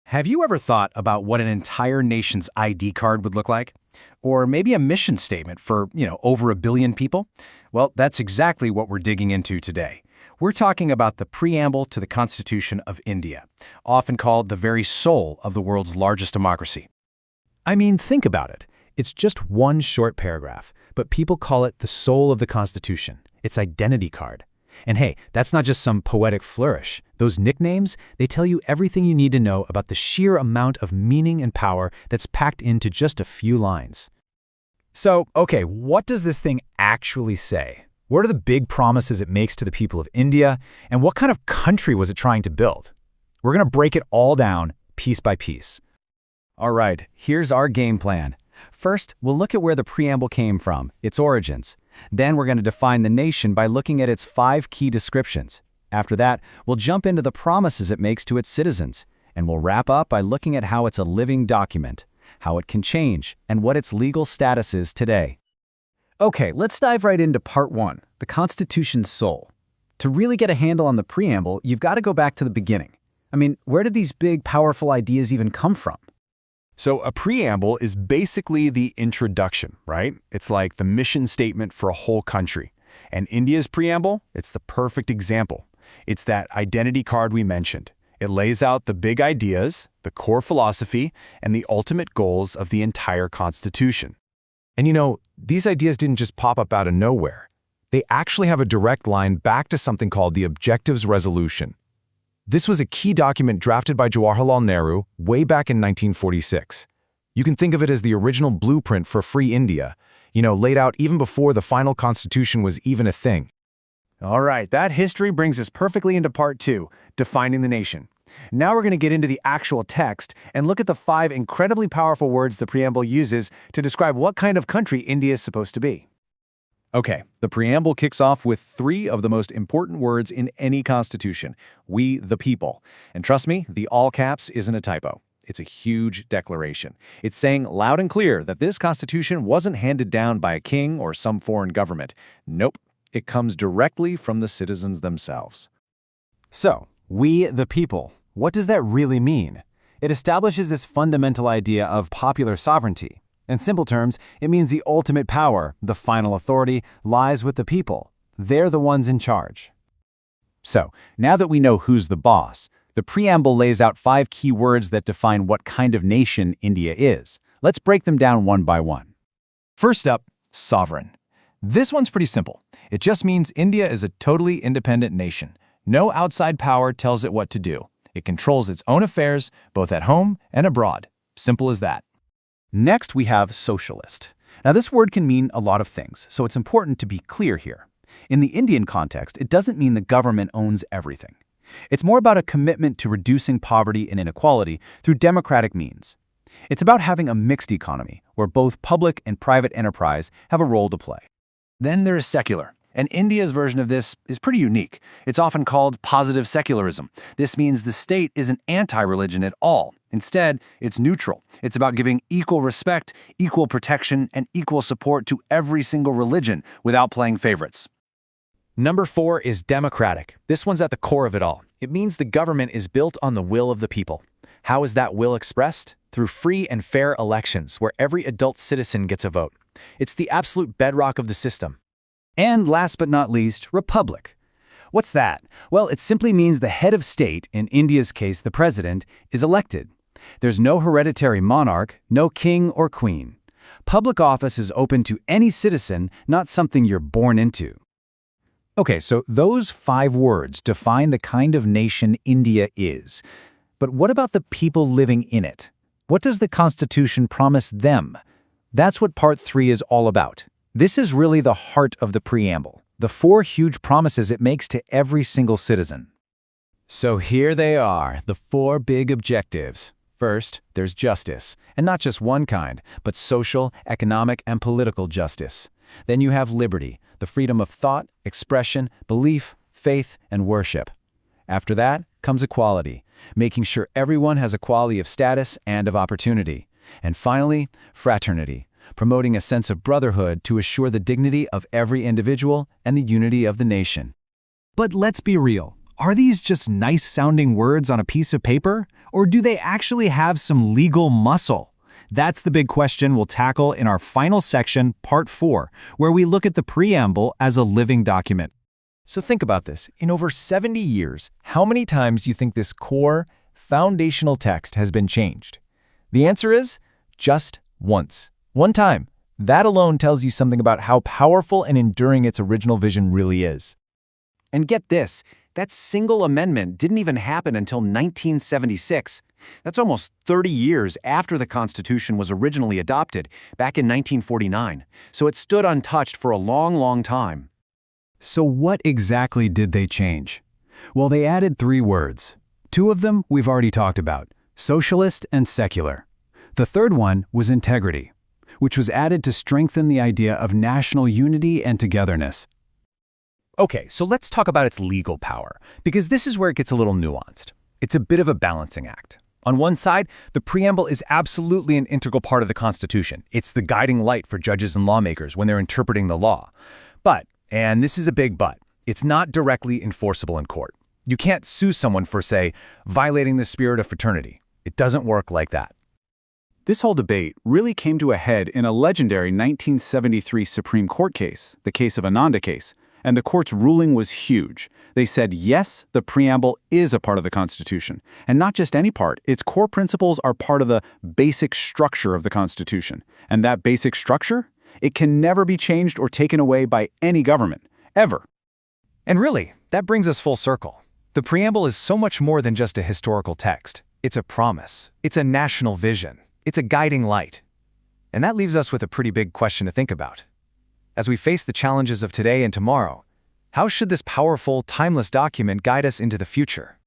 Have you ever thought about what an entire nation's ID card would look like? Or maybe a mission statement for, over a billion people? Well, that's exactly what we're digging into today. We're talking about the Preamble to the Constitution of India, often called the very soul of the world's largest democracy. I mean, think about it. It's just one short paragraph, but people call it the soul of the Constitution, its identity card. And hey, that's not just some poetic flourish. Those nicknames, they tell you everything you need to know about the sheer amount of meaning and power that's packed into just a few lines. So, okay, what does this thing actually say? What are the big promises it makes to the people of India, and what kind of country was it trying to build? We're going to break it all down, piece by piece. All right, here's our game plan. First, we'll look at where the preamble came from, its origins. Then we're going to define the nation by looking at its 5 key descriptions. After that, we'll jump into the promises it makes to its citizens. And we'll wrap up by looking at how it's a living document, how it can change, and what its legal status is today. Okay, let's dive right into part 1, the Constitution's soul. To really get a handle on the preamble, you've got to go back to the beginning. I mean, where did these big, powerful ideas even come from? So a preamble is basically the introduction, right? It's like the mission statement for a whole country. And India's preamble, it's the perfect example. It's that identity card we mentioned. It lays out the big ideas, the core philosophy, and the ultimate goals of the entire Constitution. And these ideas didn't just pop up out of nowhere. They actually have a direct line back to something called the Objectives Resolution. This was a key document drafted by Jawaharlal Nehru way back in 1946. You can think of it as the original blueprint for free India, laid out even before the final constitution was even a thing. All right, that history brings us perfectly into part 2, defining the nation. Now we're going to get into the actual text and look at the 5 incredibly powerful words the preamble uses to describe what kind of country India is supposed to be. Okay, the preamble kicks off with 3 of the most important words in any constitution, we the people. And trust me, the all caps isn't a typo. It's a huge declaration. It's saying loud and clear that this constitution wasn't handed down by a king or some foreign government. Nope, it comes directly from the citizens themselves. So, we the people, what does that really mean? It establishes this fundamental idea of popular sovereignty. In simple terms, it means the ultimate power, the final authority, lies with the people. They're the ones in charge. So, now that we know who's the boss, the preamble lays out 5 key words that define what kind of nation India is. Let's break them down one by one. First up, sovereign. This one's pretty simple. It just means India is a totally independent nation. No outside power tells it what to do. It controls its own affairs, both at home and abroad. Simple as that. Next, we have socialist. Now, this word can mean a lot of things, so it's important to be clear here. In the Indian context, it doesn't mean the government owns everything. It's more about a commitment to reducing poverty and inequality through democratic means. It's about having a mixed economy, where both public and private enterprise have a role to play. Then there's secular. And India's version of this is pretty unique. It's often called positive secularism. This means the state isn't anti-religion at all. Instead, it's neutral. It's about giving equal respect, equal protection, and equal support to every single religion without playing favorites. Number 4 is democratic. This one's at the core of it all. It means the government is built on the will of the people. How is that will expressed? Through free and fair elections where every adult citizen gets a vote. It's the absolute bedrock of the system. And last but not least, republic. What's that? Well, it simply means the head of state, in India's case the president, is elected. There's no hereditary monarch, no king or queen. Public office is open to any citizen, not something you're born into. Okay, so those 5 words define the kind of nation India is. But what about the people living in it? What does the Constitution promise them? That's what Part 3 is all about. This is really the heart of the preamble, the 4 huge promises it makes to every single citizen. So here they are, the 4 big objectives. First, there's justice, and not just one kind, but social, economic, and political justice. Then you have liberty, the freedom of thought, expression, belief, faith, and worship. After that comes equality, making sure everyone has equality of status and of opportunity. And finally, fraternity, promoting a sense of brotherhood to assure the dignity of every individual and the unity of the nation. But let's be real. Are these just nice-sounding words on a piece of paper? Or do they actually have some legal muscle? That's the big question we'll tackle in our final section, Part 4, where we look at the preamble as a living document. So think about this. In over 70 years, how many times do you think this core, foundational text has been changed? The answer is just once. One time. That alone tells you something about how powerful and enduring its original vision really is. And get this, that single amendment didn't even happen until 1976. That's almost 30 years after the Constitution was originally adopted, back in 1949. So it stood untouched for a long, long time. So what exactly did they change? Well, they added 3 words. 2 of them we've already talked about, socialist and secular. The third one was integrity, which was added to strengthen the idea of national unity and togetherness. Okay, so let's talk about its legal power, because this is where it gets a little nuanced. It's a bit of a balancing act. On one side, the preamble is absolutely an integral part of the Constitution. It's the guiding light for judges and lawmakers when they're interpreting the law. But, and this is a big but, it's not directly enforceable in court. You can't sue someone for, say, violating the spirit of fraternity. It doesn't work like that. This whole debate really came to a head in a legendary 1973 Supreme Court case, the case of Ananda case, and the court's ruling was huge. They said, yes, the preamble is a part of the Constitution, and not just any part. Its core principles are part of the basic structure of the Constitution. And that basic structure? It can never be changed or taken away by any government, ever. And really, that brings us full circle. The preamble is so much more than just a historical text. It's a promise. It's a national vision. It's a guiding light. And that leaves us with a pretty big question to think about. As we face the challenges of today and tomorrow, how should this powerful, timeless document guide us into the future?